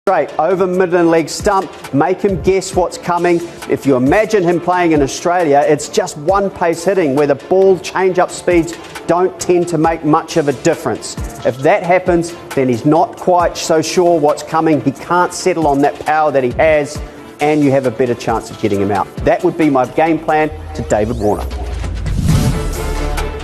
Straight over mid-and leg stump, make him guess what's coming. If you imagine him playing in Australia, it's just one pace hitting where the ball change-up speeds don't tend to make much of a difference. If that happens, then he's not quite so sure what's coming. He can't settle on that power that he has, and you have a better chance of getting him out. That would be my game plan to David Warner.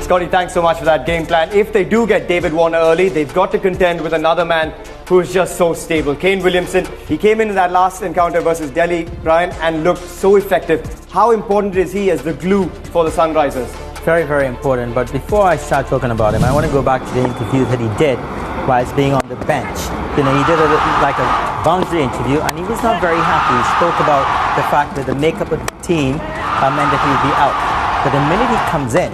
Scotty, thanks so much for that game plan. If they do get David Warner early, they've got to contend with another man who is just so stable. Kane Williamson, he came into that last encounter versus Delhi, Brian, and looked so effective. How important is he as the glue for the Sunrisers? Very, very important. But before I start talking about him, I want to go back to the interview that he did whilst being on the bench. You know, he did like a boundary interview, and he was not very happy. He spoke about the fact that the makeup of the team meant that he would be out. But the minute he comes in,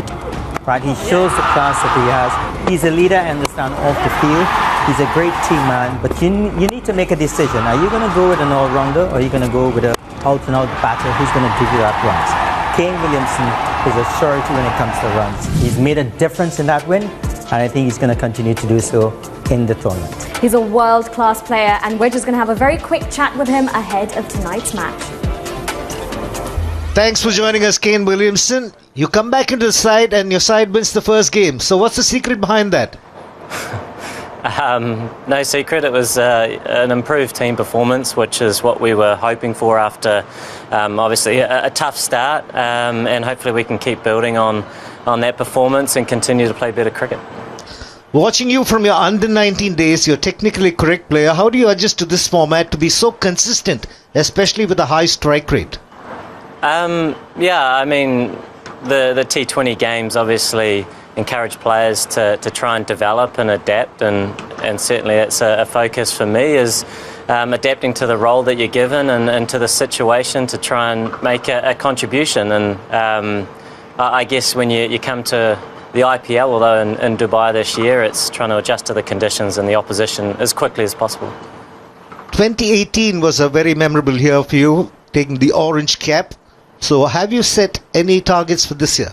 right, he shows the class that he has. He's a leader, I understand, off the field. He's a great team man, but you need to make a decision. Are you going to go with an all-rounder, or are you going to go with an out-and-out batter who's going to give you that runs? Kane Williamson is a surety when it comes to runs. He's made a difference in that win, and I think he's going to continue to do so in the tournament. He's a world-class player, and we're just going to have a very quick chat with him ahead of tonight's match. Thanks for joining us, Kane Williamson. You come back into the side and your side wins the first game. So what's the secret behind that? No secret. It was an improved team performance, which is what we were hoping for after obviously a tough start, and hopefully we can keep building on that performance and continue to play better cricket. Watching you from your under-19 days, you're a technically correct player. How do you adjust to this format to be so consistent, especially with a high strike rate? Yeah, I mean, the T20 games obviously encourage players to try and develop and adapt, and certainly it's a focus for me is adapting to the role that you're given and to the situation to try and make a contribution. And I guess when you come to the IPL, although in Dubai this year, it's trying to adjust to the conditions and the opposition as quickly as possible. 2018 was a very memorable year for you, taking the orange cap. So have you set any targets for this year?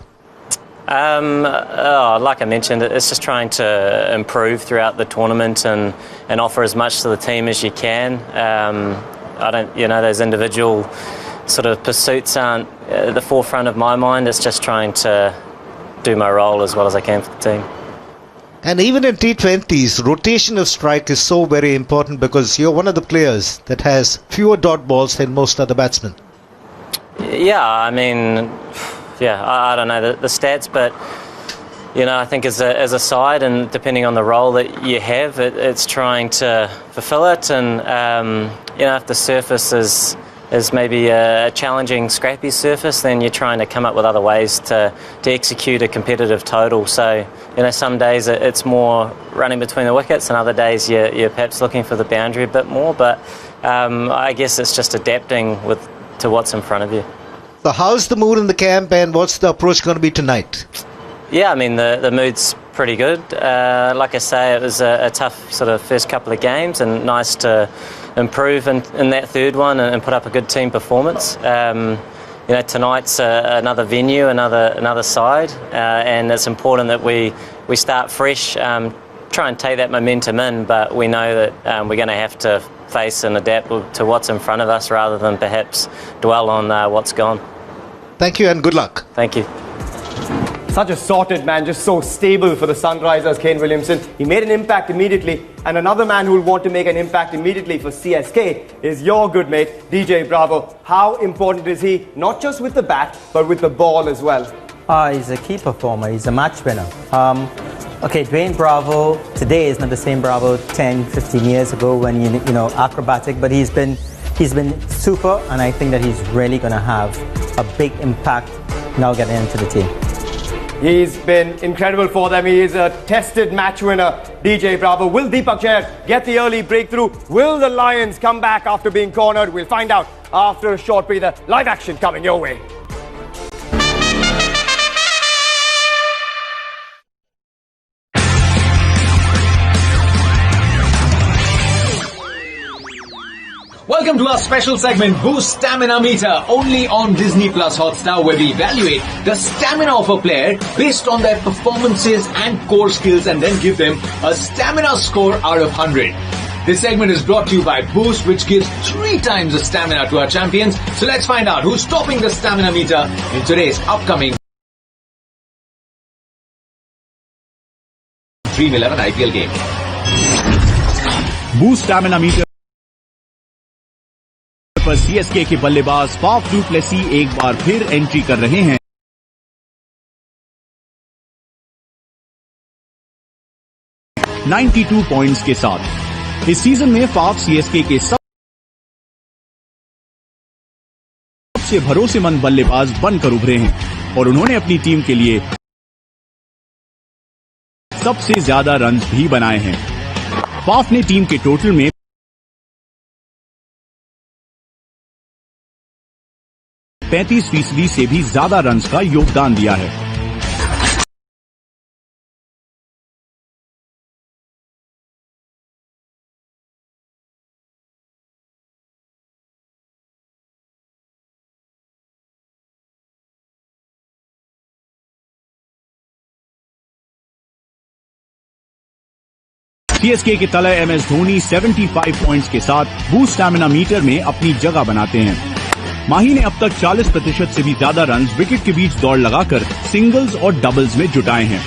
Like I mentioned, it's just trying to improve throughout the tournament and offer as much to the team as you can. I don't, those individual sort of pursuits aren't at the forefront of my mind. It's just trying to do my role as well as I can for the team. And even in T20s, rotation of strike is so very important because you're one of the players that has fewer dot balls than most other batsmen. Yeah, I mean, I don't know the stats, but I think as a side, and depending on the role that you have, it's trying to fulfil it. And if the surface is maybe a challenging, scrappy surface, then you're trying to come up with other ways to execute a competitive total. So some days it's more running between the wickets, and other days you're perhaps looking for the boundary a bit more. But I guess it's just adapting to what's in front of you. So how's the mood in the camp, and what's the approach going to be tonight? Yeah, I mean, the mood's pretty good. Like I say, it was a tough sort of first couple of games, and nice to improve in that third one and put up a good team performance. Tonight's another venue, another side, and it's important that we start fresh, try and take that momentum in, but we know that we're going to have to face and adapt to what's in front of us rather than perhaps dwell on what's gone. Thank you and good luck. Thank you. Such a sorted man, just so stable for the Sunrisers, Kane Williamson. He made an impact immediately, and another man who will want to make an impact immediately for CSK is your good mate, DJ Bravo. How important is he, not just with the bat, but with the ball as well? He's a key performer. He's a match winner. Okay, Dwayne Bravo today is not the same Bravo 10, 15 years ago when, acrobatic, but he's been super, and I think that he's really going to have a big impact now getting into the team. He's been incredible for them. He is a tested match winner, DJ Bravo. Will Deepak Jain get the early breakthrough? Will the Lions come back after being cornered? We'll find out after a short breather. Live action coming your way. Welcome to our special segment, Boost Stamina Meter, only on Disney Plus Hotstar, where we evaluate the stamina of a player based on their performances and core skills and then give them a stamina score out of 100. This segment is brought to you by Boost, which gives 3 times the stamina to our champions. So let's find out who's topping the stamina meter in today's upcoming Dream 11 IPL game. Boost stamina meter पर CSK के बल्लेबाज Faf du Plessis एक बार फिर entry कर रहे हैं। $92 points के साथ इस सीजन में फाफ सीएसके के सबसे भरोसेमंद बल्लेबाज बनकर उभरे हैं और उन्होंने अपनी टीम के लिए सबसे ज्यादा रन्स भी बनाए हैं। फाफ ने टीम के टोटल में 35% से भी ज्यादा रन्स का योगदान दिया है। सीएसके के तले एमएस धोनी 75 पॉइंट्स के साथ बूस्ट स्टैमिना मीटर में अपनी जगह बनाते हैं। माही ने अब तक 40% से भी ज्यादा रन्स विकेट के बीच दौड़ लगाकर सिंगल्स और डबल्स में जुटाए हैं।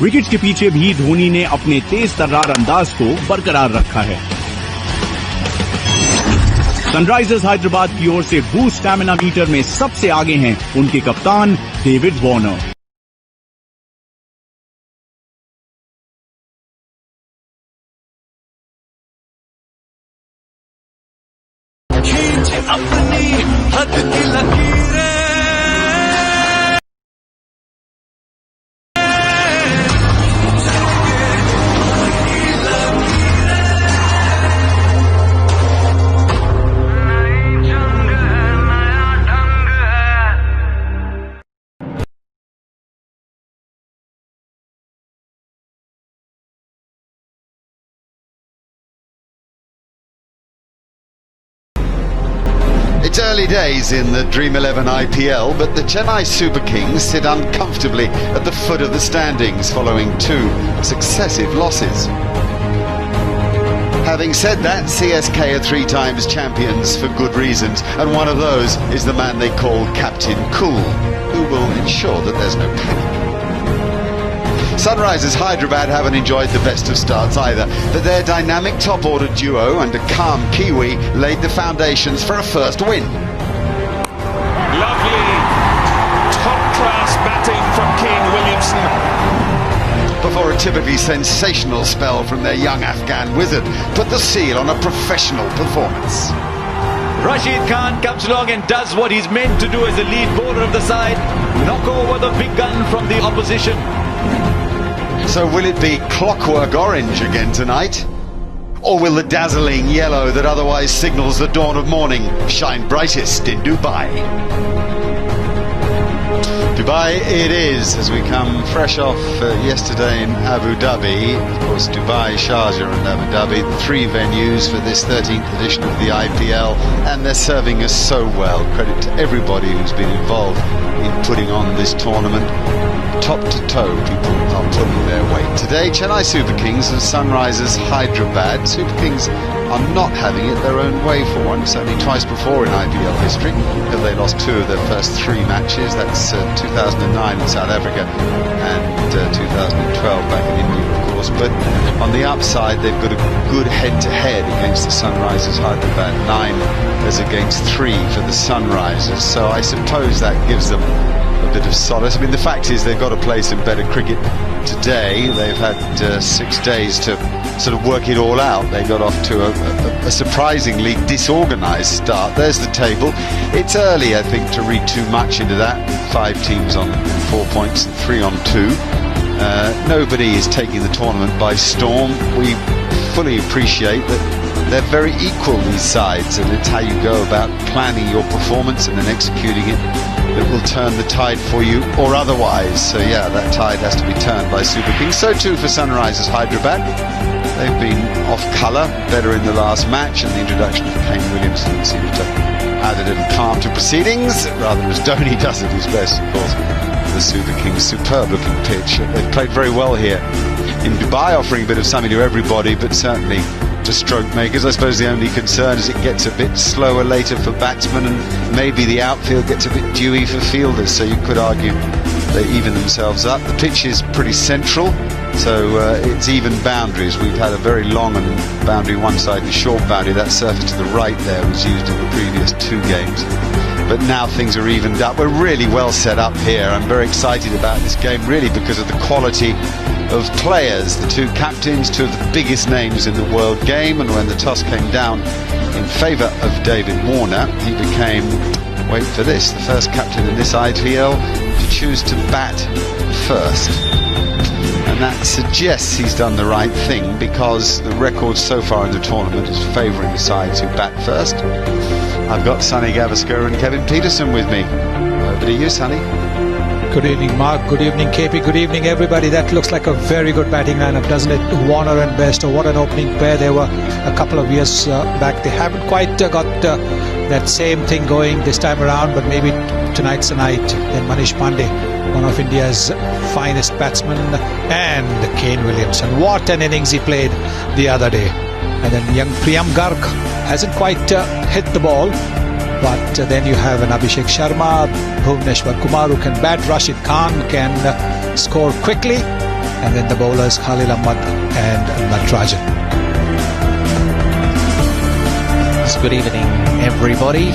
विकेट के पीछे भी धोनी ने अपने तेज तर्रार अंदाज को बरकरार रखा है। सनराइजर्स हैदराबाद की ओर से बूस्ट स्टैमिना मीटर में सबसे आगे हैं उनके कप्तान डेविड वार्नर। अपनी हद की लकीरें It's early days in the Dream 11 IPL, but the Chennai Super Kings sit uncomfortably at the foot of the standings following 2 successive losses. Having said that, CSK are 3 times champions for good reasons, and one of those is the man they call Captain Cool, who will ensure that there's no panic. Sunrisers Hyderabad haven't enjoyed the best of starts either, but their dynamic top-order duo under calm Kiwi laid the foundations for a first win. Lovely top-class batting from Kane Williamson. Before a typically sensational spell from their young Afghan wizard put the seal on a professional performance. Rashid Khan comes along and does what he's meant to do as the lead bowler of the side, knock over the big gun from the opposition. So will it be clockwork orange again tonight? Or will the dazzling yellow that otherwise signals the dawn of morning shine brightest in Dubai? Dubai it is, as we come fresh off yesterday in Abu Dhabi. Of course, Dubai, Sharjah and Abu Dhabi, 3 venues for this 13th edition of the IPL, and they're serving us so well. Credit to everybody who's been involved in putting on this tournament. Top to toe, people are pulling their weight. Today, Chennai Super Kings and Sunrisers Hyderabad. Super Kings are not having it their own way for once. Only twice before in IPL history have they lost 2 of their first 3 matches. That's 2009 in South Africa and 2012 back in India, of course. But on the upside, they've got a good head-to-head against the Sunrisers Hyderabad. 9 as against 3 for the Sunrisers. So I suppose that gives them a bit of solace. I mean, the fact is they've got to play some better cricket today. They've had 6 days to sort of work it all out. They got off to a surprisingly disorganised start. There's the table. It's early, I think, to read too much into that. 5 teams on 4 points and 3 on 2. Nobody is taking the tournament by storm. We fully appreciate that they're very equal, these sides, and it's how you go about planning your performance and then executing it that will turn the tide for you or otherwise. So yeah, that tide has to be turned by Super Kings. So too for Sunrisers Hyderabad. They've been off colour, better in the last match, and the introduction of Kane Williamson seems to add a little calm to proceedings, rather as Dhoni does at his best, of course. The Super Kings, superb looking pitch. They've played very well here in Dubai, offering a bit of something to everybody, but certainly faster stroke makers. I suppose the only concern is it gets a bit slower later for batsmen, and maybe the outfield gets a bit dewy for fielders, so you could argue they even themselves up. The pitch is pretty central, so it's even boundaries. We've had a very long and boundary one side and short boundary. That surface to the right there was used in the previous 2 games. But now things are evened up. We're really well set up here. I'm very excited about this game, really, because of the quality of players. The 2 captains, 2 of the biggest names in the world game, and when the toss came down in favour of David Warner, he became, wait for this, the first captain in this IPL to choose to bat first. And that suggests he's done the right thing, because the record so far in the tournament is favouring the sides who bat first. I've got Sunny Gavaskar and Kevin Peterson with me. Over to you, Sunny. Good evening, Mark. Good evening, KP. Good evening, everybody. That looks like a very good batting lineup, doesn't it? Warner and Bairstow, what an opening pair they were a couple of years back. They haven't quite got that same thing going this time around, but maybe tonight's the night. Then Manish Pandey, one of India's finest batsmen, and Kane Williamson. What an innings he played the other day. And then young Priyam Garg hasn't quite hit the ball, but then you have an Abhishek Sharma, Bhuvneshwar Kumar, who can bat. Rashid Khan can score quickly, and then the bowlers Khalil Ahmad and Natarajan. Good evening, everybody.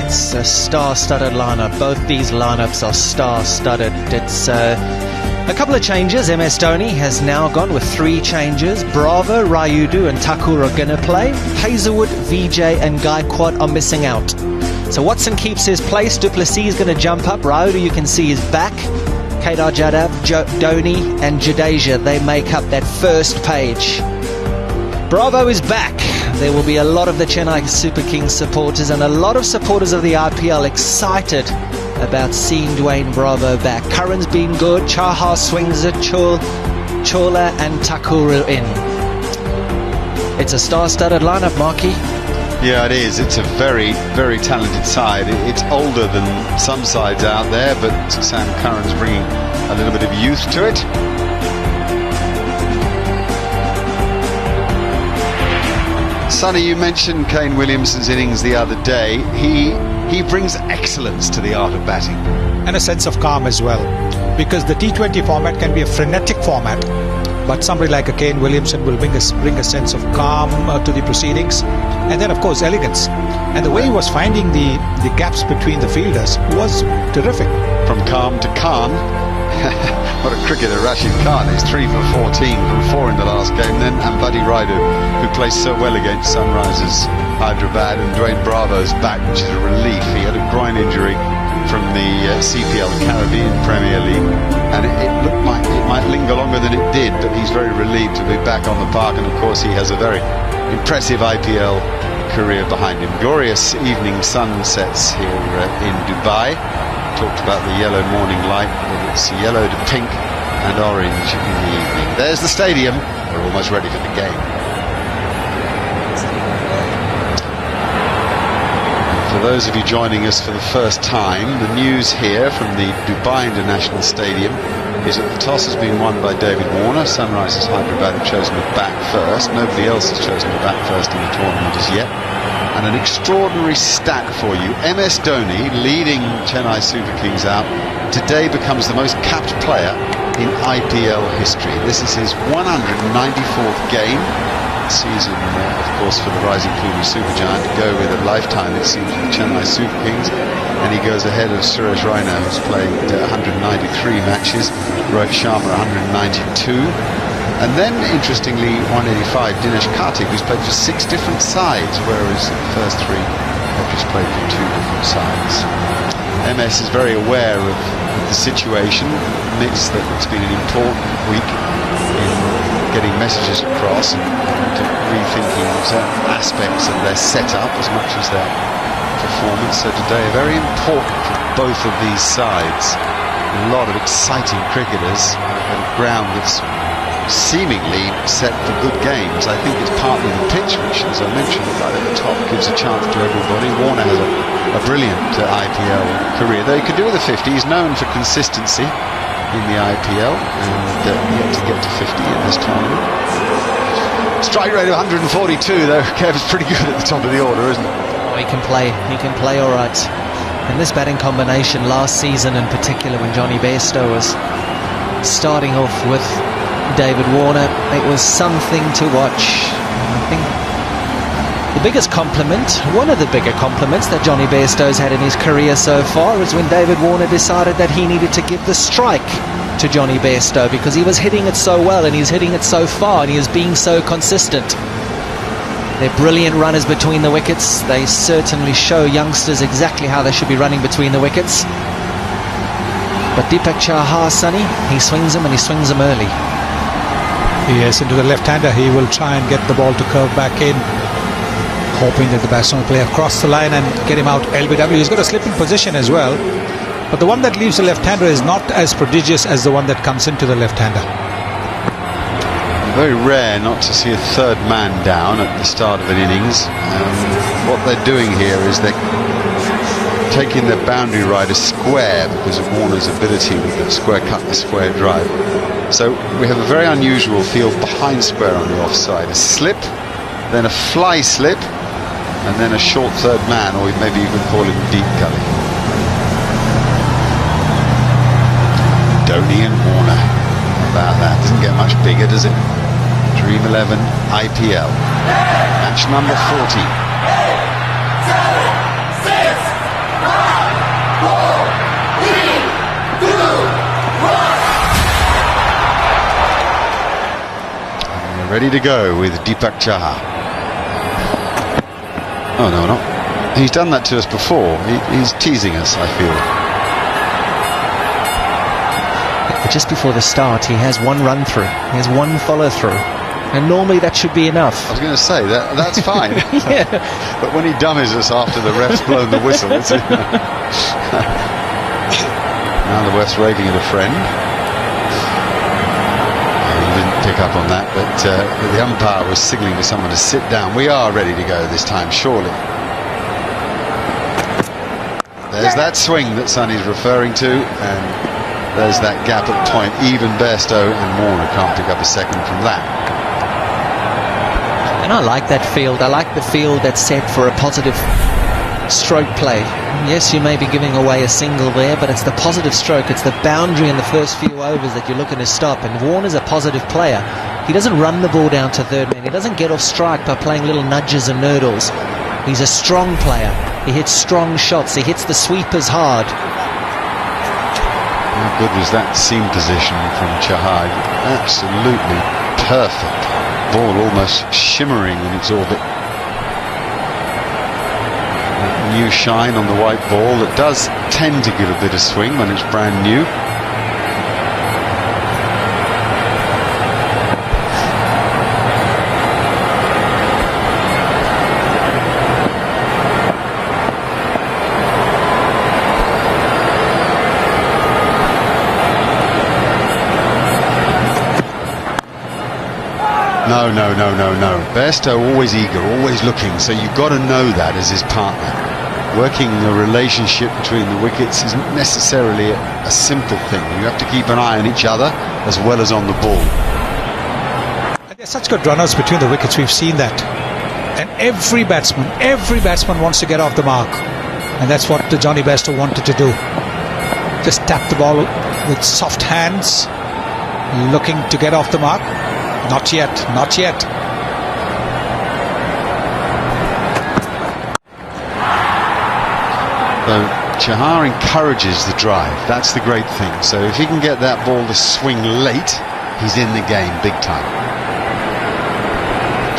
It's a star-studded lineup. Both these lineups are star-studded. It's a couple of changes. MS Dhoni has now gone with 3 changes. Bravo, Rayudu and Thakur are going to play. Hazelwood, Vijay and Gaikwad are missing out. So Watson keeps his place. Du Plessis is going to jump up. Rayudu, you can see, is back. Kedar Jadhav, Dhoni and Jadeja, they make up that first page. Bravo is back. There will be a lot of the Chennai Super Kings supporters and a lot of supporters of the IPL excited about seeing Dwayne Bravo back. Curran's been good. Chahar swings it. Chola and Thakur in. It's a star-studded lineup, Marky. Yeah, it is. It's a very, very talented side. It's older than some sides out there, but Sam Curran's bringing a little bit of youth to it. Sonny, you mentioned Kane Williamson's innings the other day. He brings excellence to the art of batting. And a sense of calm as well, because the T20 format can be a frenetic format, but somebody like a Kane Williamson will bring a sense of calm to the proceedings, and then of course elegance. And the way he was finding the gaps between the fielders was terrific. From calm to Khan. What a cricketer Rashid Khan is. 3 for 14 from 4 in the last game. Then Ambati Rayudu, who plays so well against Sunrisers Hyderabad, and Dwayne Bravo's back, which is a relief. He had a groin injury from the CPL, the Caribbean Premier League, and it looked like it might linger longer than it did, but he's very relieved to be back on the park, and of course he has a very impressive IPL career behind him. Glorious evening sunsets here in Dubai. Talked about the yellow morning light, but it's yellow to pink and orange in the evening. There's the stadium. We're almost ready for the game. For those of you joining us for the first time, the news here from the Dubai International Stadium is that the toss has been won by David Warner. Sunrisers Hyderabad have chosen to bat first. Nobody else has chosen to bat first in the tournament as yet. And an extraordinary stat for you. MS Dhoni, leading Chennai Super Kings out, today becomes the most capped player in IPL history. This is his 194th game. Season, of course, for the rising Pune supergiant to go with a lifetime, it seems, for the Chennai Super Kings. And he goes ahead of Suresh Raina, who's played 193 matches, Rohit Sharma 192. And then, interestingly, 185, Dinesh Karthik, who's played for 6 different sides, whereas the first 3 have just played for 2 different sides. MS is very aware of the situation, admits that it's been an important week in getting messages across and rethinking certain aspects of their setup as much as their performance. So today, very important for both of these sides. A lot of exciting cricketers at a ground that's seemingly set for good games. I think it's partly the pitch, which, as I mentioned right at the top, gives a chance to everybody. Warner has a brilliant IPL career, though he could do with a 50. He's known for consistency in the IPL, and yet to get to 50 in this tournament. Strike rate of 142, though. Kev's pretty good at the top of the order, isn't he? Oh, he can play all right. And this batting combination last season in particular, when Johnny Bairstow was starting off with David Warner, it was something to watch. And I think the biggest compliment, one of the bigger compliments that Johnny Bairstow's had in his career so far, is when David Warner decided that he needed to give the strike to Johnny Bairstow, because he was hitting it so well and he's hitting it so far and he is being so consistent. They're brilliant runners between the wickets. They certainly show youngsters exactly how they should be running between the wickets. But Deepak Chahar, Sonny, he swings them and he swings them early. Yes, into the left-hander. He will try and get the ball to curve back in, hoping that the batsman will play across the line and get him out LBW. He's got a slipping position as well, but the one that leaves the left-hander is not as prodigious as the one that comes into the left-hander. Very rare not to see a third man down at the start of an innings. What they're doing here is they're taking their boundary rider square because of Warner's ability with the square cut and square drive. So we have a very unusual field behind square on the offside. A slip, then a fly slip, and then a short third man, or maybe you could call him deep gully. Dhoni and Warner. How about that? Doesn't get much bigger, does it? Dream 11 IPL. Match number 40. Ready to go with Deepak Chahar. Oh, no, not. He's done that to us before. He's teasing us, I feel. But just before the start, he has one run through. He has one follow through. And normally that should be enough. I was going to say, that's fine. Yeah. But when he dummies us after the ref's blown the whistle, it's now the ref's raving at a friend. Pick up on that, but the umpire was signalling for someone to sit down. We are ready to go this time, surely. There's that swing that Sonny's referring to, and there's that gap at point. Even Bairstow and Warner can't pick up a second from that. And I like that field. I like the field that's set for a positive stroke play. Yes, you may be giving away a single there, but it's the positive stroke. It's the boundary in the first few overs that you're looking to stop. And Warner's a positive player. He doesn't run the ball down to third man. He doesn't get off strike by playing little nudges and nurdles. He's a strong player. He hits strong shots. He hits the sweepers hard. How good was that seam position from Chahar? Absolutely perfect. Ball almost shimmering in its orbit. New shine on the white ball that does tend to give a bit of swing when it's brand new. No. Bairstow always eager, always looking, so you've got to know that as his partner. Working a relationship between the wickets isn't necessarily a simple thing. You have to keep an eye on each other as well as on the ball. And they're such good runners between the wickets, we've seen that. And every batsman wants to get off the mark. And that's what Johnny Bairstow wanted to do. Just tap the ball with soft hands, looking to get off the mark. Not yet. So Chahar encourages the drive. That's the great thing. So if he can get that ball to swing late, he's in the game big time.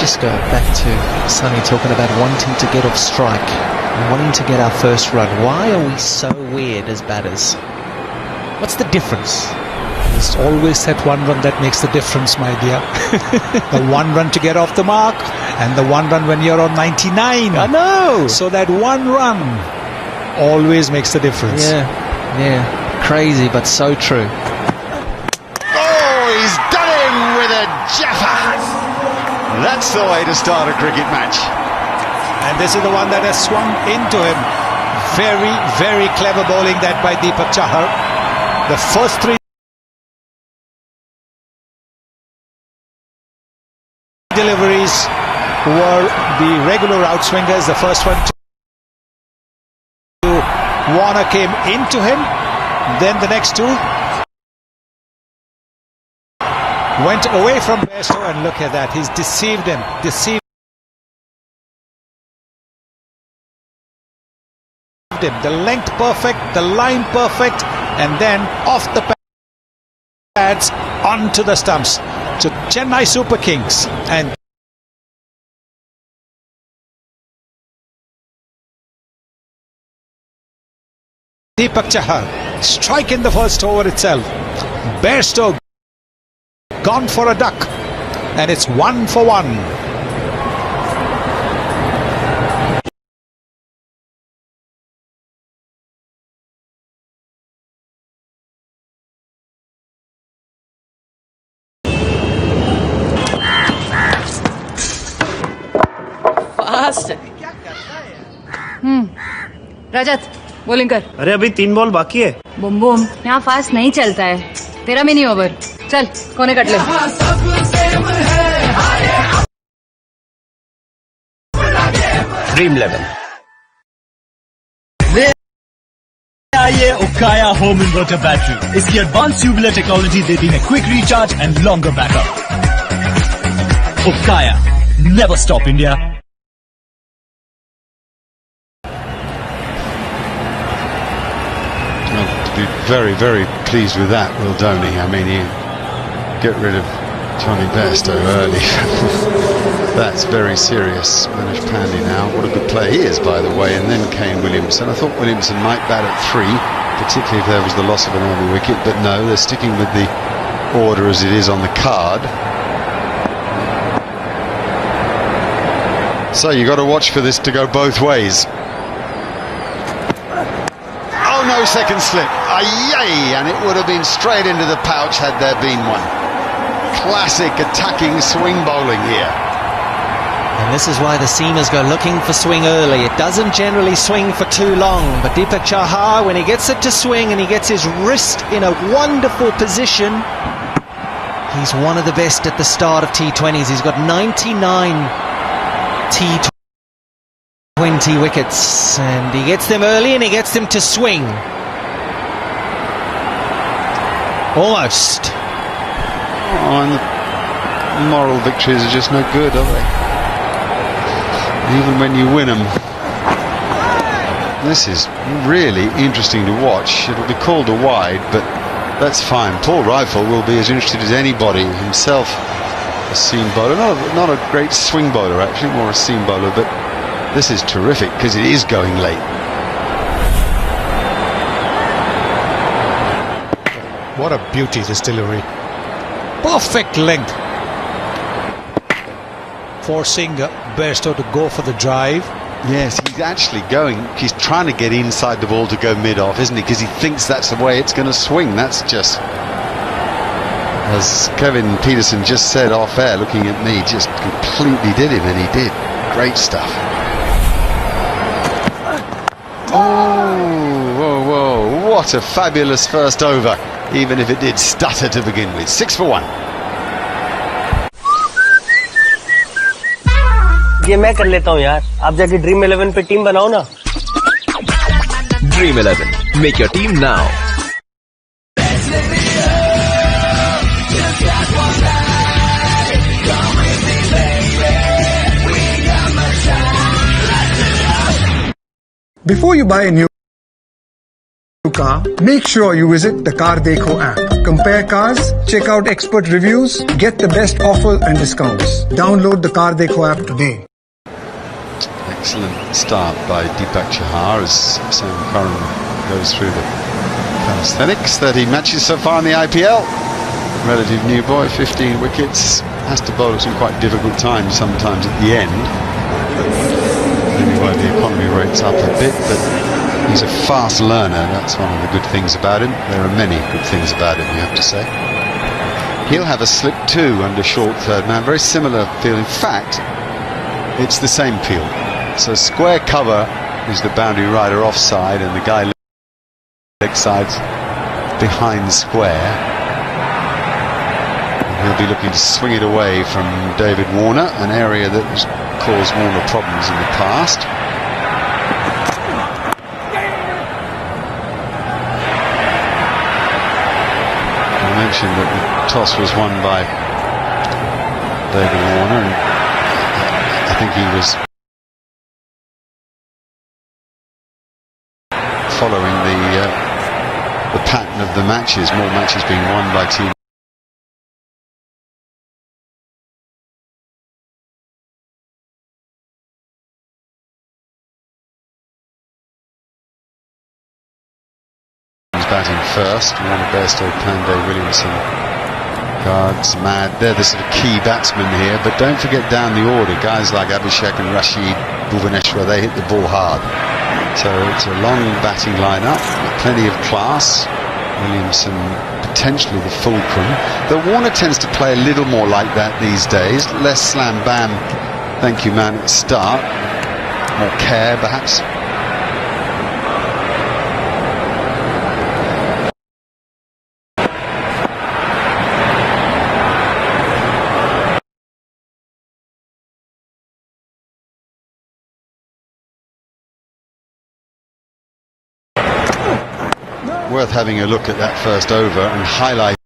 Just go back to Sonny talking about wanting to get off strike and wanting to get our first run. Why are we so weird as batters? What's the difference? It's always that one run that makes the difference, my dear. The one run to get off the mark and the one run when you're on 99. I know. So that one run always makes the difference. Yeah. Crazy, but so true. Oh, he's done him with a jaffa. That's the way to start a cricket match. And this is the one that has swung into him. Very, very clever bowling that by Deepak Chahar. The first three deliveries were the regular outswingers. The first one to Warner came into him. Then the next two went away from Bairstow, and look at that. He's deceived him. The length perfect, the line perfect, and then off the pads onto the stumps. So Chennai Super Kings and Deepak Chahar strike in the first over itself. Bairstow gone for a duck, and it's 1 for 1. Rajat bowling कर। अरे अभी 3 ball बाकी है। बुम बुम यहाँ fast नहीं चलता है। तेरा मिनी ओवर चल कोने कट ले। ड्रीम 11 आइए उकाया होम इन्वर्टर बैटरी। इसकी एडवांस ट्यूबुलर टेक्नोलॉजी देती है quick recharge and longer backup. उकाया never stop India. Be very, very pleased with that, Will Doney. I mean, you get rid of Johnny Bairstow early. That's very serious. Manish Pandey now. What a good play he is, by the way. And then Kane Williamson. I thought Williamson might bat at 3, particularly if there was the loss of an early wicket. But no, they're sticking with the order as it is on the card. So you got to watch for this to go both ways. No second slip, and it would have been straight into the pouch had there been one. Classic attacking swing bowling here. And this is why the seamers go looking for swing early. It doesn't generally swing for too long, but Deepak Chahar, when he gets it to swing and he gets his wrist in a wonderful position, he's one of the best at the start of T20s. He's got 99 T20 wickets, and he gets them early and he gets them to swing. Almost. Oh, and the moral victories are just no good, are they? Even when you win them. This is really interesting to watch. It'll be called a wide, but that's fine. Paul Rifle will be as interested as anybody himself. A seam bowler, not a great swing bowler actually, more a seam bowler, but this is terrific because it is going late. What a beauty, this delivery. Perfect length. Forcing Bairstow to go for the drive. Yes, he's actually going. He's trying to get inside the ball to go mid-off, isn't he? Because he thinks that's the way it's going to swing. That's just, as Kevin Peterson just said off-air, looking at me, just completely did him, and he did. Great stuff. Oh, whoa, whoa, what a fabulous first over, even if it did stutter to begin with. 6 for 1. ये मैं कर लेता हूँ यार, आप जाके dream 11 पे team बनाओ ना। Dream 11, make your team now. Before you buy a new car, make sure you visit the Car Dekho app. Compare cars, check out expert reviews, get the best offers and discounts. Download the Car Dekho app today. Excellent start by Deepak Chahar as Sam Curran goes through the calisthenics. 30 matches so far in the IPL. Relative new boy, 15 wickets. Has to bowl at some quite difficult times sometimes at the end. Maybe why the economy rates up a bit, but he's a fast learner. That's one of the good things about him. There are many good things about him, you have to say. He'll have a slip too under short third man. Very similar feel. In fact, it's the same feel. So square cover is the boundary rider offside, and the guy leg side behind square. And he'll be looking to swing it away from David Warner, an area that was caused Warner problems in the past. I mentioned that the toss was won by David Warner, and I think he was following the pattern of the matches, more matches being won by team. Batting first, Warner, Bairstow, Pandey, Williamson, Gargs, Mad. They're the sort of key batsmen here, but don't forget down the order, guys like Abhishek and Rashid, Bhuvaneshwar, they hit the ball hard. So it's a long batting lineup with plenty of class. Williamson potentially the fulcrum, though Warner tends to play a little more like that these days, less slam bam, thank you man at the start, more care perhaps. Worth having a look at that first over and highlight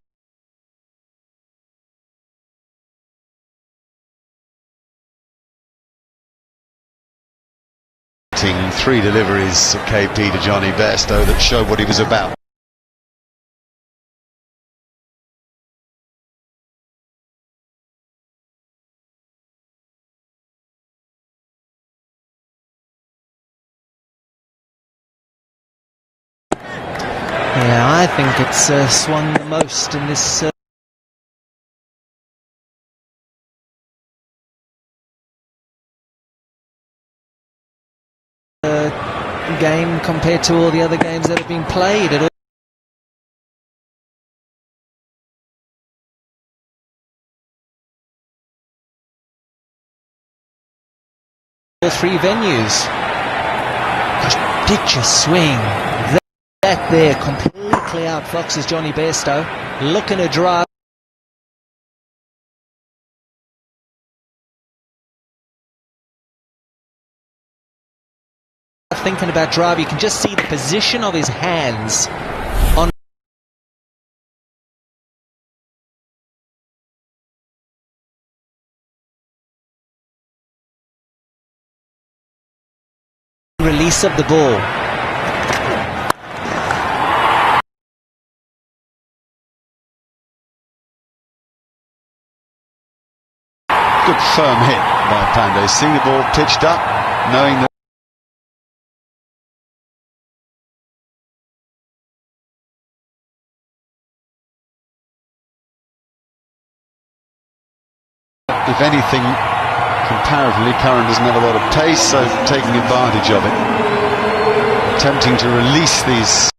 three deliveries of KP to Johnny Bairstow that showed what he was about. Yeah, I think it's swung the most in this game compared to all the other games that have been played. All three venues. Prodigious swing. That there completely outfoxes Johnny Bairstow. Looking to drive. Thinking about drive, you can just see the position of his hands on release of the ball. Good firm hit by Pandey, seeing the ball pitched up, knowing that if anything, comparatively, Curran doesn't have a lot of pace, so taking advantage of it. Attempting to release these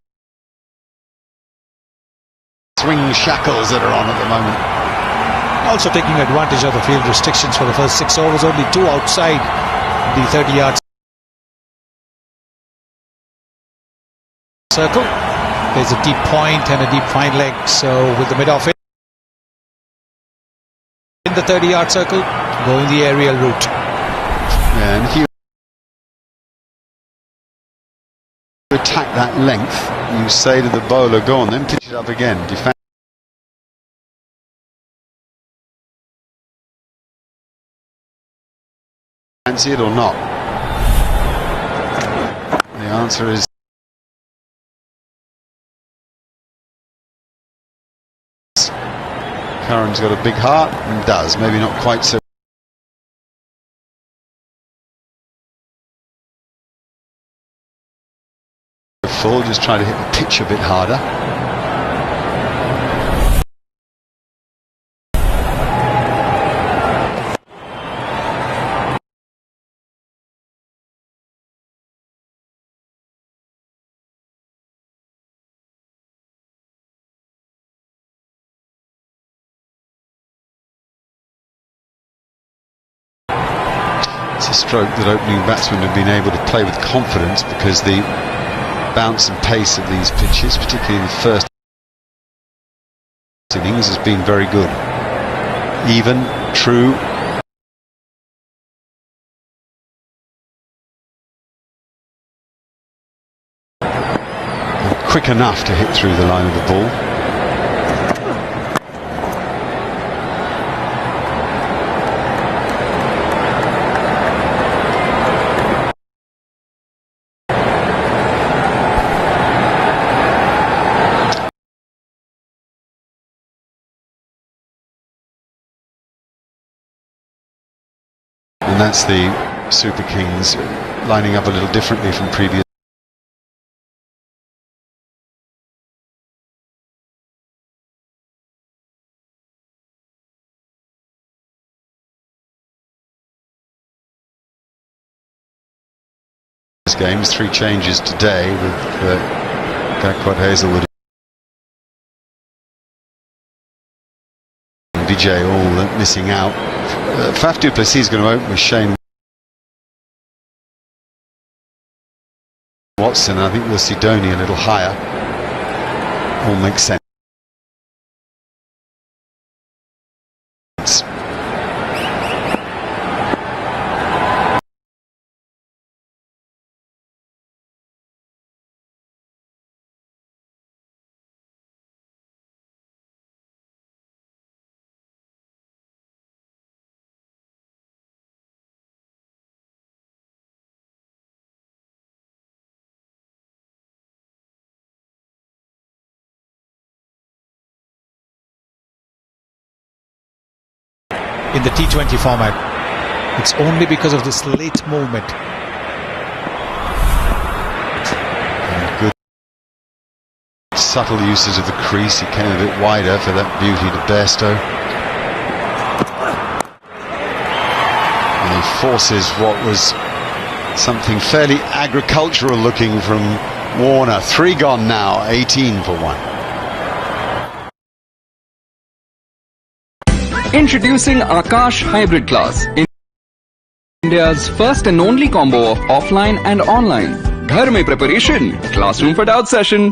swing shackles that are on at the moment. Also taking advantage of the field restrictions for the first 6 overs, only 2 outside the 30-yard circle. There's a deep point and a deep fine leg, so with the mid-off in the 30-yard circle, going the aerial route. Yeah, and if you attack that length, you say to the bowler, go on then, pitch it up again. Fancy it or not? The answer is Curran's got a big heart and does, maybe not quite so full, just trying to hit the pitch a bit harder. It's a stroke that opening batsmen have been able to play with confidence because the bounce and pace of these pitches, particularly in the first innings, has been very good. Even, true, quick enough to hit through the line of the ball. And that's the Super Kings lining up a little differently from previous. Games, 3 changes today with Gaikwad, Hazelwood and Vijay all missing out. Faf du Plessis is going to open with Shane Watson. I think we'll see Dhoni a little higher. All makes sense. In the T20 format, it's only because of this late movement. And good subtle uses of the crease. He came a bit wider for that beauty to Bairstow. And he forces what was something fairly agricultural looking from Warner. 3 gone now, 18 for 1. Introducing Akash Hybrid Class, India's first and only combo of offline and online. Ghar mein preparation, classroom for doubt session.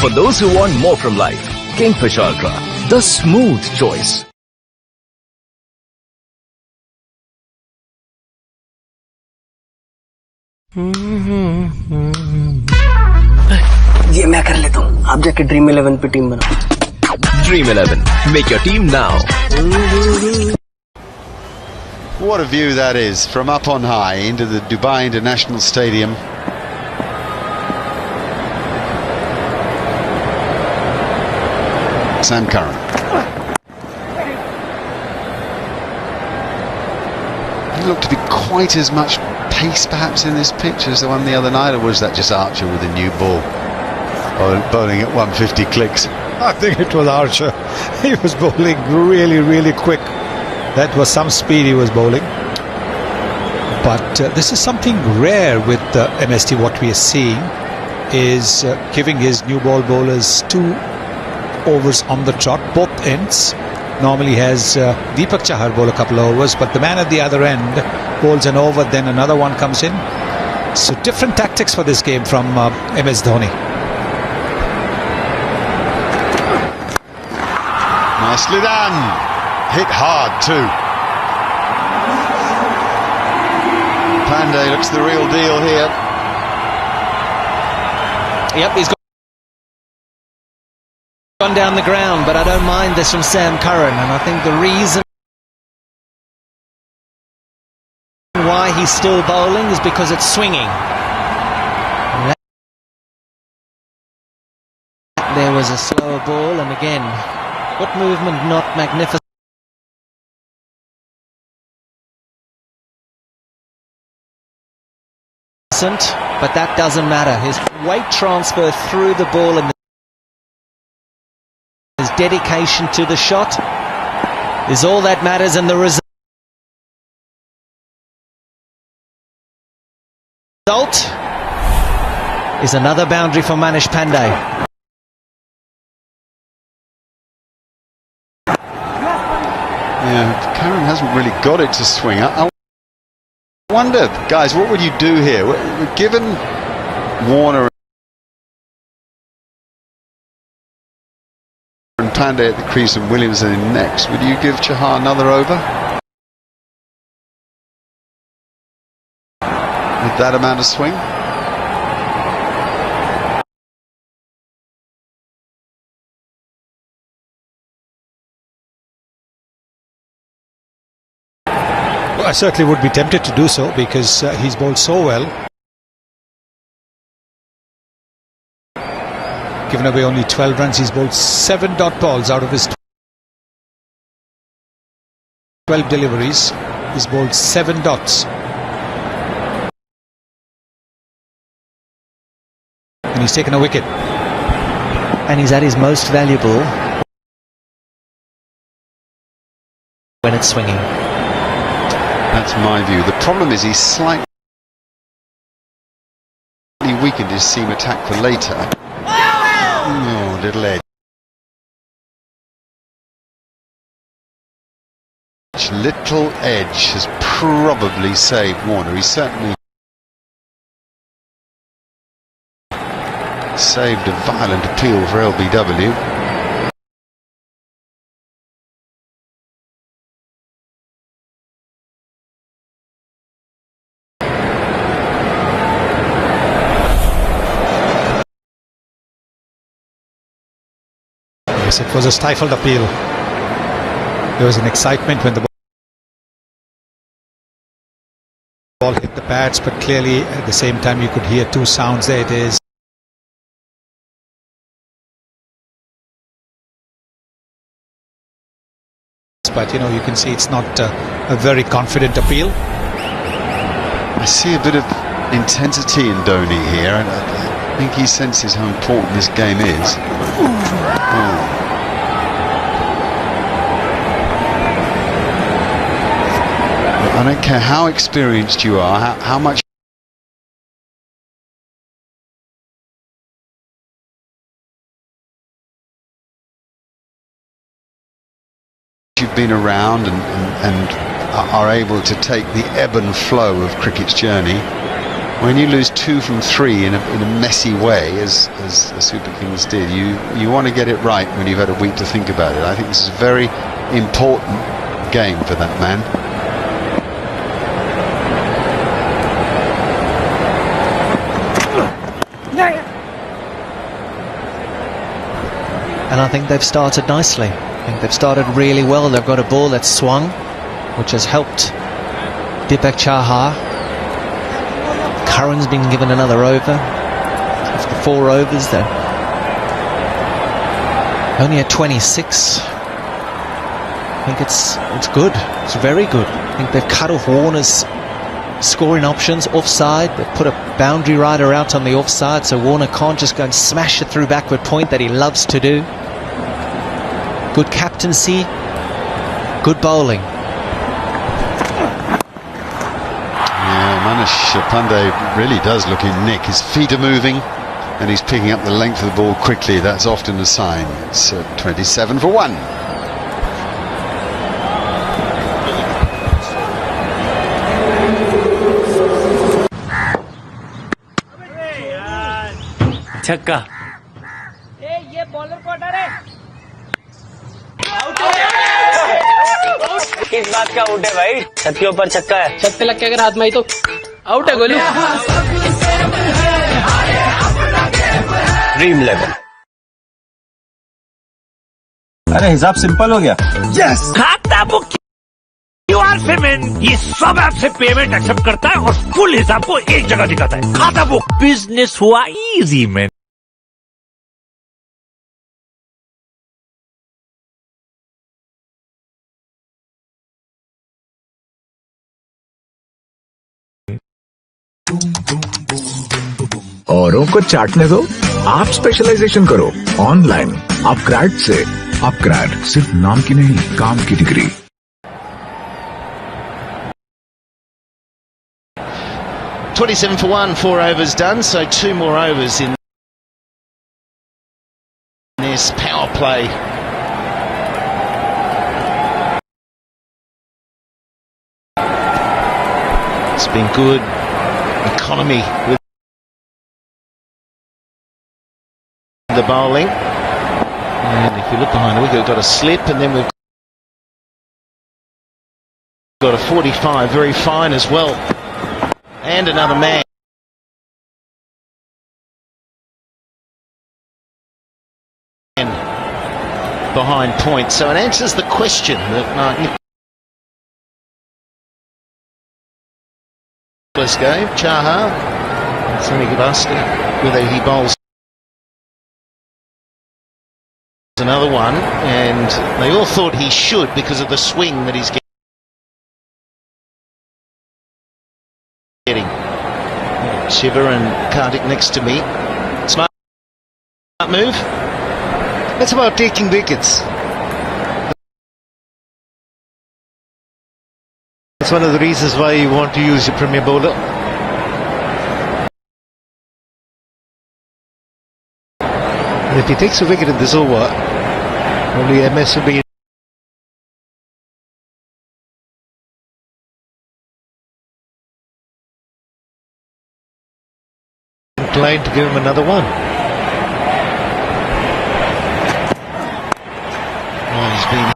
For those who want more from life, Kingfish Ultra, the smooth choice. ये मैं कर लेता हूँ, आप जाके dream 11 पे team बनाओ। Dream 11, make your team now. What a view that is from up on high into the Dubai International Stadium. Sam Curran. Didn't look to be quite as much pace perhaps in this pitch as the one the other night, or was that just Archer with a new ball? Bowling at 150 clicks. I think it was Archer. He was bowling really, really quick. That was some speed he was bowling. But this is something rare with MST. What we are seeing is giving his new ball bowlers 2 overs on the trot, both ends. Normally has Deepak Chahar bowl a couple of overs, but the man at the other end bowls an over, then another one comes in. So different tactics for this game from MS Dhoni. Nicely done. Hit hard too. Pandey looks the real deal here. Yep, he's gone down the ground, but I don't mind this from Sam Curran, and I think the reason why he's still bowling is because it's swinging. There was a slower ball, and again, foot movement not magnificent. But that doesn't matter. His weight transfer through the ball and his dedication to the shot is all that matters, and the result is another boundary for Manish Pandey. Yeah, Karen hasn't really got it to swing. I wonder, guys, what would you do here? Given Warner and Pandey at the crease and Williamson in next, would you give Chahar another over? With that amount of swing? Well, I certainly would be tempted to do so because he's bowled so well. Given away only 12 runs, he's bowled 7 dot balls out of his 12 deliveries. He's bowled 7 dots. And he's taken a wicket. And he's at his most valuable when it's swinging. That's my view. The problem is he's slightly weakened his seam attack for later. Oh, little edge. Little edge has probably saved Warner. He's certainly saved a violent appeal for LBW. Yes, it was a stifled appeal. There was an excitement when the ball hit the pads, but clearly at the same time you could hear 2 sounds. There it is. But you know, you can see it's not a very confident appeal. I see a bit of intensity in Dhoni here, and I think he senses how important this game is. I don't care how experienced you are, how much you've been around and are able to take the ebb and flow of cricket's journey. When you lose 2 from 3 in a messy way, as the Super Kings did, you want to get it right when you've had a week to think about it. I think this is a very important game for that man. And I think they've started nicely. I think they've started really well. They've got a ball that's swung, which has helped Deepak Chahar. Curran's been given another over. After 4 overs, they're only at 26. I think it's good. It's very good. I think they've cut off Warner's scoring options offside. They've put a boundary rider out on the offside, so Warner can't just go and smash it through backward point that he loves to do. Good captaincy, good bowling. Yeah, Manish Pandey really does look in nick. His feet are moving and he's picking up the length of the ball quickly. That's often a sign. It's 27 for 1. छक्का ये bowler को हटा रे। किस बात का out है भाई? छत के ऊपर छक्का है। छत पे लग के अगर हाथ में आई तो आउट है गोलू। ड्रीम 11। अरे हिसाब सिंपल हो गया। यस। खाता बुक क्यूआर पेमेंट ये सब ऐप से पेमेंट एक्सेप्ट करता है और फुल हिसाब को एक जगह दिखाता है। खाता बुक बिजनेस हुआ इजी मैन। औरों को चाटने दो, आप स्पेशलाइजेशन करो। ऑनलाइन अपग्रेड से अपग्रेड, सिर्फ नाम की नहीं, काम की degree. 27 for 1, 4 overs done, so 2 more overs in this power play. been good. Economy with the bowling. And if you look behind the wicket, we've got a slip, and then we've got a 45, very fine as well. And another man. Behind point. So it answers the question that Nicholas gave. Chahar, Sonny Gavaskar, whether he bowls another one, and they all thought he should because of the swing that he's getting. Shiva and Kartik next to me. Smart move. It's about taking wickets. That's one of the reasons why you want to use your premier bowler. And if he takes a wicket in this over, only MS will be inclined to give him another one. Oh, he's been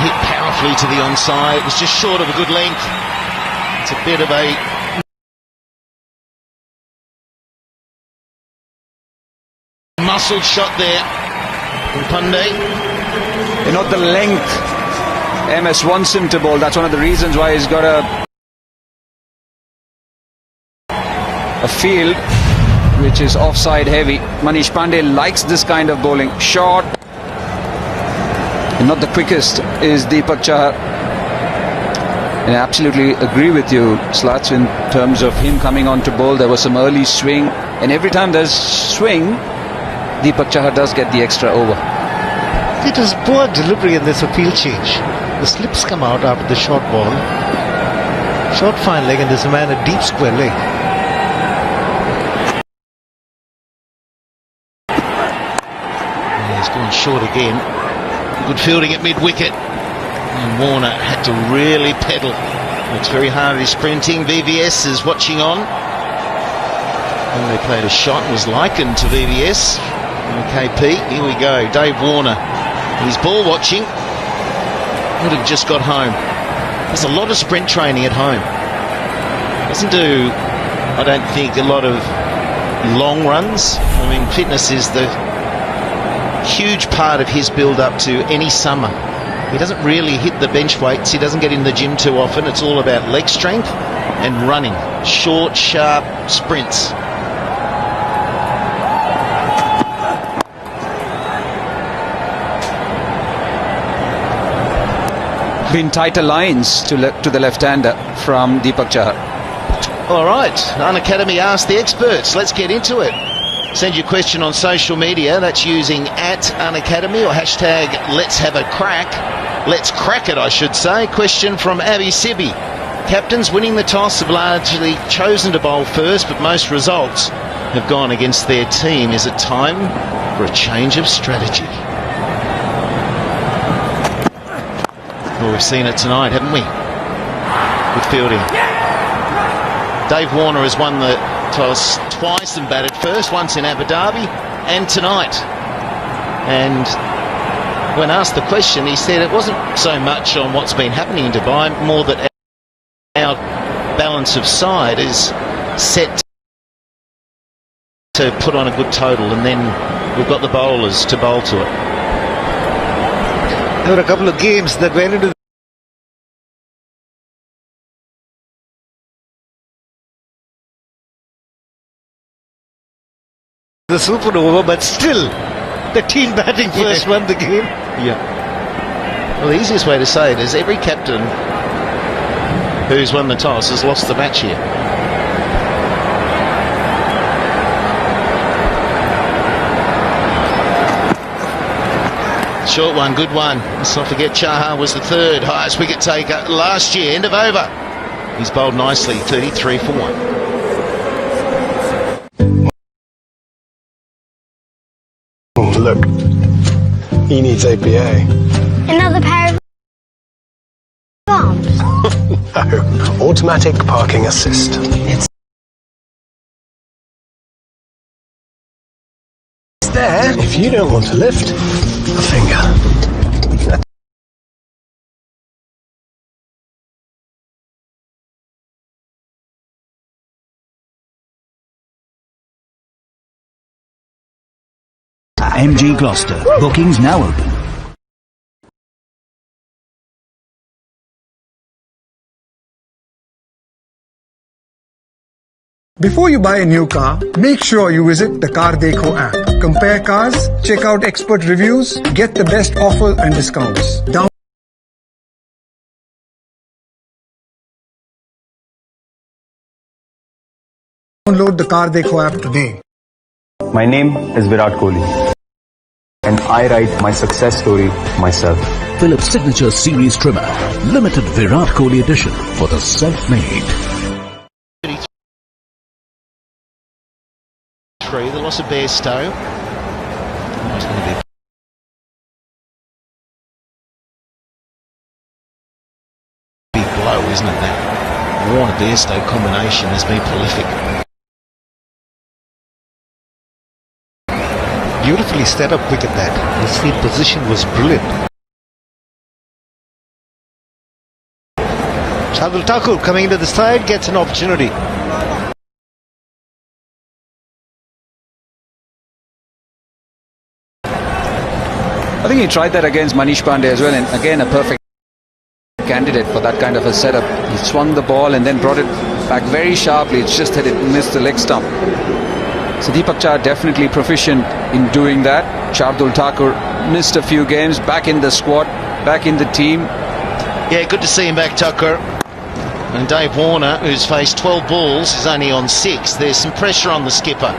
hit powerfully to the onside. It was just short of a good length. It's a bit of a muscled shot there from Pandey. Not the length MS wants him to bowl. That's one of the reasons why he's got a field which is offside heavy. Manish Pandey likes this kind of bowling. Short and not the quickest is Deepak Chahar. And I absolutely agree with you, Slats, in terms of him coming on to bowl. There was some early swing, and every time there's swing, Deepak Chahar does get the extra over. It was poor delivery in this field change. The slips come out after the short ball. Short fine leg, and there's a man a deep square leg. He's gone short again. Good fielding at mid-wicket. And Warner had to really pedal. It's very hard, he's sprinting. VVS is watching on. And they played a shot, was likened to VVS. KP, here we go. Dave Warner. He's ball watching. Would have just got home. There's a lot of sprint training at home. Doesn't do, I don't think, a lot of long runs. I mean, fitness is the huge part of his build-up to any summer. He doesn't really hit the bench weights. He doesn't get in the gym too often. It's all about leg strength and running. Short, sharp sprints. Been tighter lines to the left-hander from Deepak Chahar. All right, Unacademy Ask the Experts. Let's get into it. Send your question on social media. That's using @Unacademy or hashtag Let's Have a Crack. Let's crack it, I should say. Question from Abby Sibby. Captains winning the toss have largely chosen to bowl first, but most results have gone against their team. Is it time for a change of strategy? Well, we've seen it tonight, haven't we? Good fielding. Dave Warner has won the toss twice and batted first, once in Abu Dhabi and tonight. And when asked the question, he said it wasn't so much on what's been happening in Dubai, more that our balance of side is set to put on a good total, and then we've got the bowlers to bowl to it. There were a couple of games that went into the super over, but still the team batting first won the game. Yeah. Well, the easiest way to say it is every captain who's won the toss has lost the match here. Short one, good one. Let's not forget Chahar was the third highest wicket taker last year. End of over. He's bowled nicely, 33 for 1. Look, He needs APA. Another pair of arms. No, automatic parking assist. It's there if you don't want to lift a finger. MG Gloucester. Bookings now open. Before you buy a new car, make sure you visit the Car Dekho app. Compare cars, check out expert reviews, get the best offers and discounts. Download the Car Dekho app today. My name is Virat Kohli, and I write my success story myself. Philips Signature Series Trimmer. Limited Virat Kohli edition for the self-made. The loss of Bairstow. It's going to be a big blow, isn't it? That Warner-Bairstow combination has been prolific. Beautifully set up wicket that. His field position was brilliant. Shardul Thakur coming into the side gets an opportunity. I think he tried that against Manish Pandey as well, and again a perfect candidate for that kind of a setup. He swung the ball and then brought it back very sharply. It's just that it missed the leg stump. So Deepak Chahar definitely proficient in doing that. Shardul Thakur missed a few games, back in the squad, back in the team. Yeah, good to see him back, Tucker. And Dave Warner, who's faced 12 balls, is only on 6. There's some pressure on the skipper.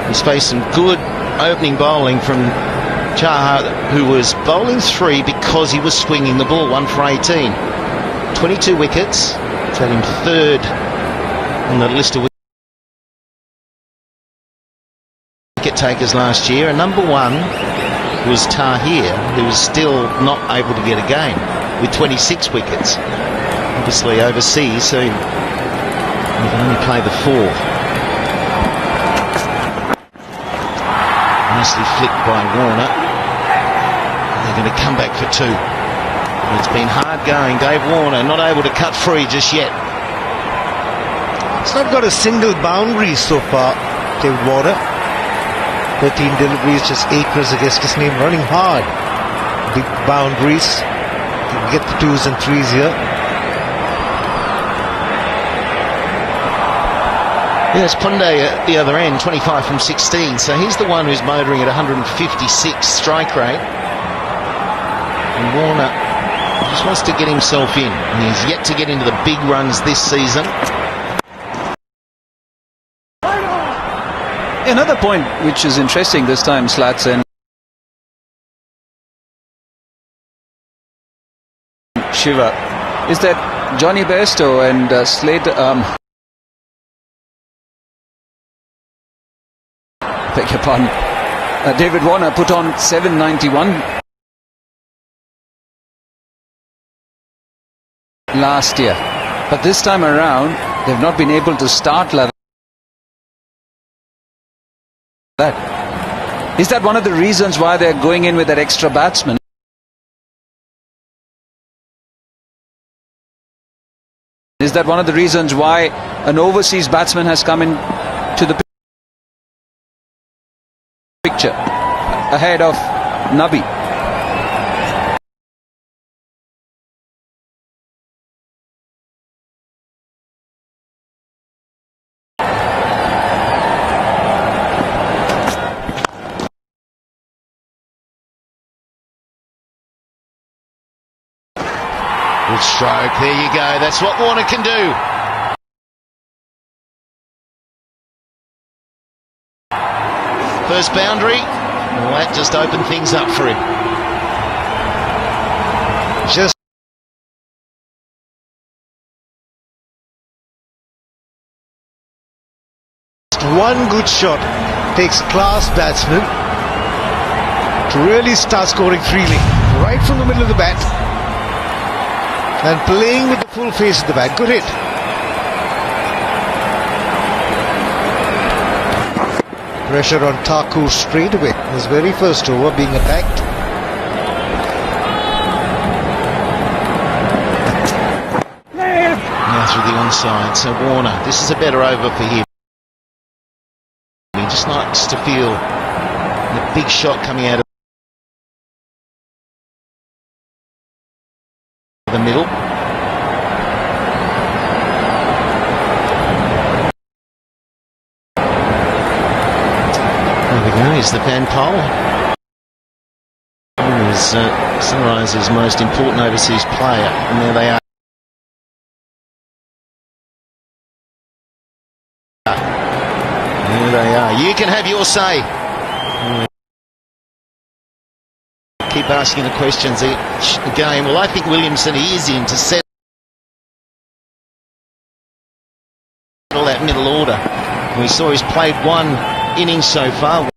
He's faced some good opening bowling from Chahar, who was bowling 3 because he was swinging the ball, 1 for 18. 22 wickets, set him 3rd on the list of wicket takers last year, and number 1 was Tahir, who was still not able to get a game with 26 wickets. Obviously overseas, so he can only play the 4. Nicely flicked by Warner. They're going to come back for 2. It's been hard going. Dave Warner not able to cut free just yet. It's not got a single boundary so far, David Warner. 13 deliveries, just 8 runs against his name, running hard. Big boundaries. Can get the 2s and 3s here. Yes, Pandey at the other end, 25 from 16, so he's the one who's motoring at 156 strike rate. And Warner just wants to get himself in, and he's yet to get into the big runs this season. Another point which is interesting this time, Slats and Shiva, is that Johnny Bairstow and Slater, beg your pardon, David Warner put on 791 last year, but this time around they've not been able to start like that. Is that one of the reasons why they're going in with that extra batsman? Is that one of the reasons why an overseas batsman has come in to the picture ahead of Nabi? Good stroke, there you go, that's what Warner can do. First boundary, well, that just opened things up for him. Just one good shot takes a class batsman to really start scoring freely, right from the middle of the bat, and playing with the full face of the bat. Good hit. Pressure on Thakur straight away. His very first over being attacked. Now through the onside, so Warner, this is a better over for him. He just likes to feel the big shot coming out of the middle. There we go, he's the fan pole. He's Sunrise's most important overseas player, and there they are. There they are. You can have your say. Keep asking the questions each game. Well, I think Williamson is in to settle that middle order. We saw he's played one inning so far.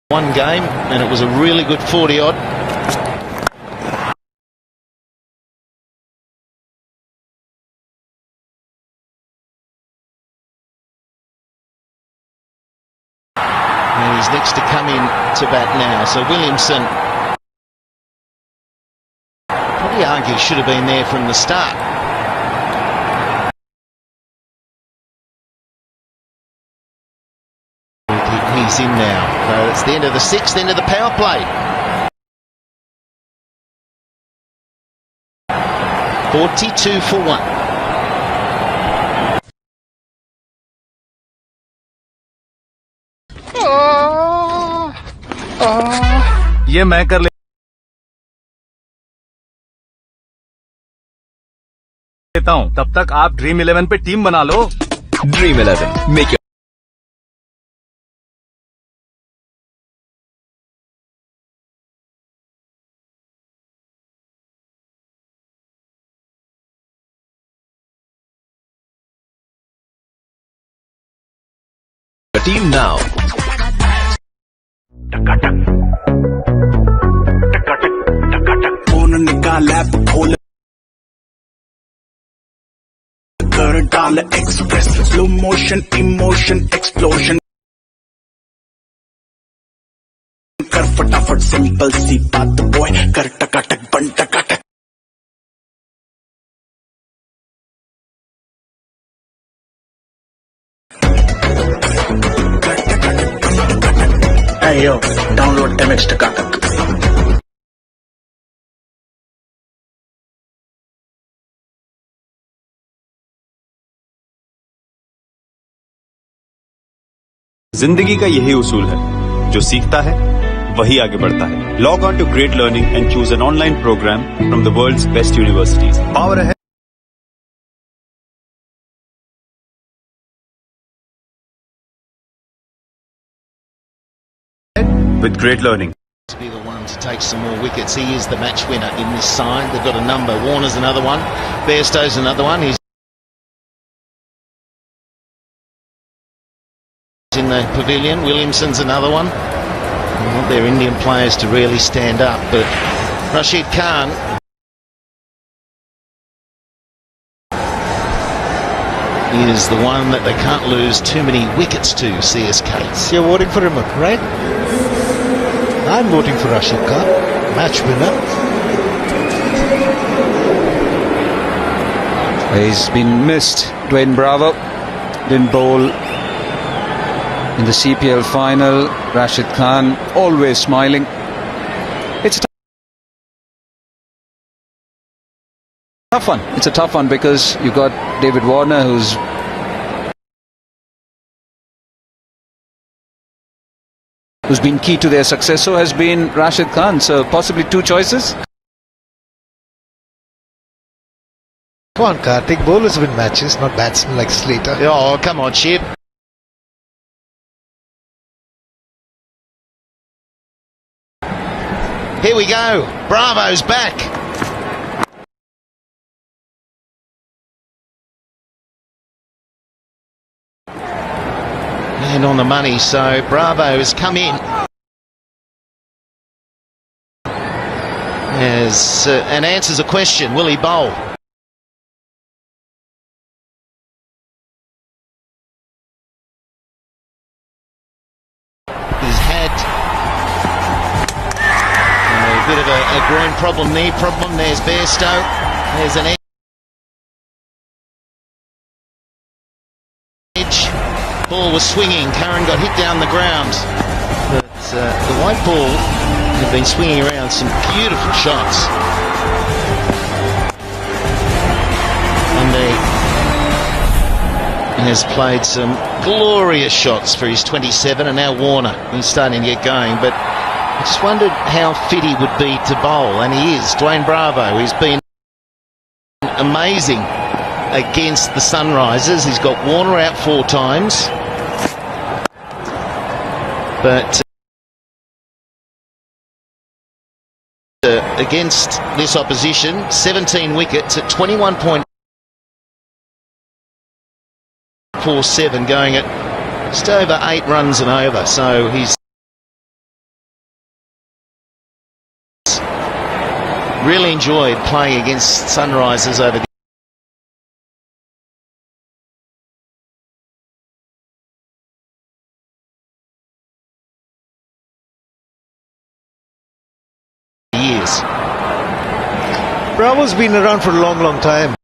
One game, and it was a really good 40-odd. And he's next to come in to bat now. So Williamson, probably argue, should have been there from the start. He's in now. So it's the end of the sixth, end of the power play. 42 for 1. ये मैं कर लेता हूं, तब तक आप dream 11 पे team बना लो। Dream 11. Make your team now. Phone निकाल ऐप खोल कर डाल express slow motion emotion explosion कर फटाफट सिंपल सी बात बॉय कर टकाटक बन टकाटक Hey yo, download MX टकाटक। जिंदगी का यही उसूल है, जो सीखता है वही आगे बढ़ता है। Log on to Great Learning and choose an online program from the world's best universities. Power ahead. With Great Learning. To be the one to take some more wickets. He is the match winner in this side. They've got a number. Warner's another one. Bairstow's another one. He's in the pavilion. Williamson's another one. I want their Indian players to really stand up, but Rashid Khan is the one that they can't lose too many wickets to, CSK. So you're voting for him, right? I'm voting for Rashid Khan, match winner. He's been missed. Dwayne Bravo didn't bowl in the CPL final. Rashid Khan always smiling. It's a tough one. It's a tough one because you got David Warner, who's been key to their success. So has been Rashid Khan. So possibly two choices. Come on, Karthik. Bowlers win matches, not batsmen like Slater. Oh, come on, Shib. Here we go. Bravo's back. the money. So Bravo has come in and answers a question. Will he bowl? He's had a bit of a groin problem, knee problem. There's Bairstow. There's an edge. Ball was swinging. Curran got hit down the ground. But the white ball had been swinging around some beautiful shots. And he has played some glorious shots for his 27, and now Warner. He's starting to get going, but I just wondered how fit he would be to bowl, and he is. Dwayne Bravo, he's been amazing against the Sunrisers. He's got Warner out 4 times. But against this opposition, 17 wickets at 21.47, going at just over 8 runs and over. So he's really enjoyed playing against Sunrisers over the years. Bravo's been around for a long, long time.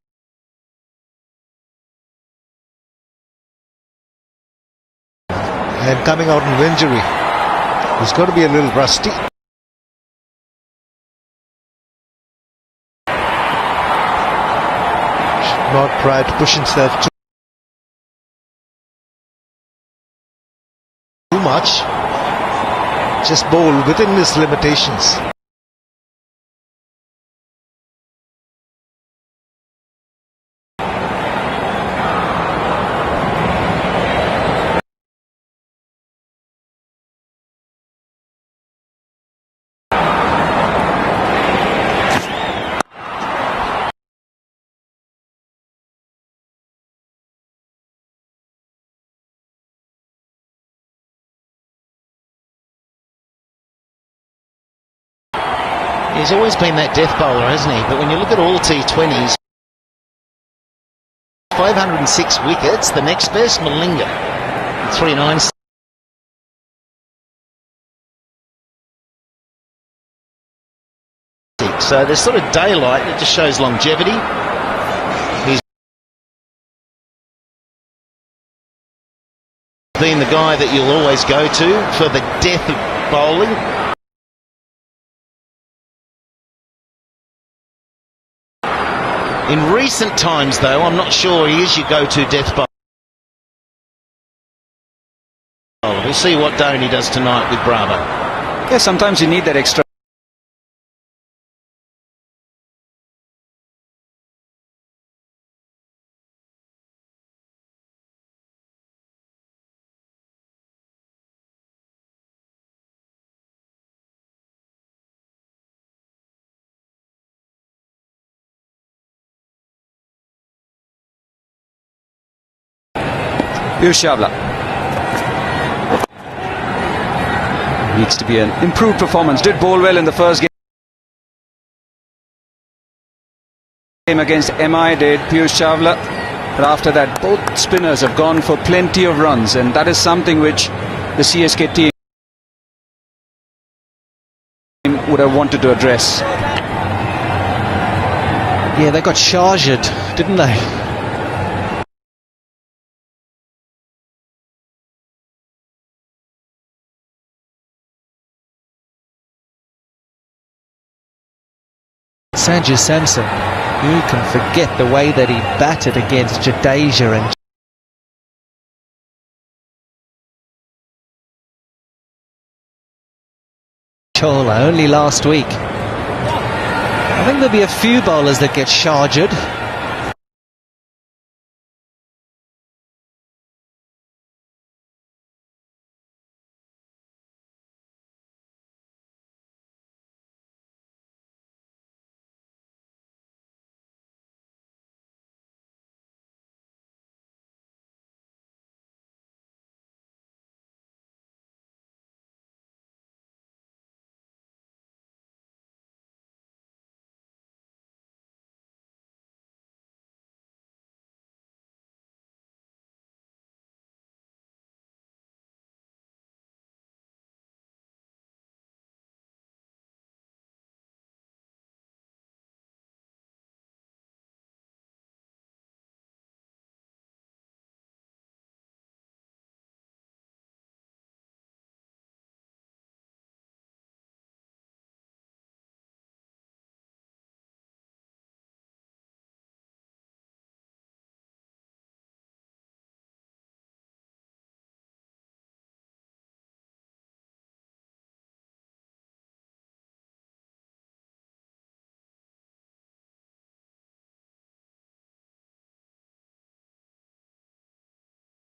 And coming out of injury, he's got to be a little rusty. Should not try to push himself too much. Just bowl within his limitations. He's always been that death bowler, hasn't he? But when you look at all T20s, 506 wickets. The next best, Malinga, 396. So there's sort of daylight that just shows longevity. He's been the guy that you'll always go to for the death of bowling. In recent times, though, I'm not sure he is your go-to death bowler. We'll see what Dhoni does tonight with Bravo. Yeah, sometimes you need that extra. Piyush Chawla. Needs to be an improved performance. Did bowl well in the first game against MI, did Piyush Chawla. But after that, both spinners have gone for plenty of runs, and that is something which the CSK team would have wanted to address. Yeah, they got charged, didn't they? Sanju Samson, who can forget the way that he batted against Jadeja and Chawla only last week. I think there'll be a few bowlers that get charged.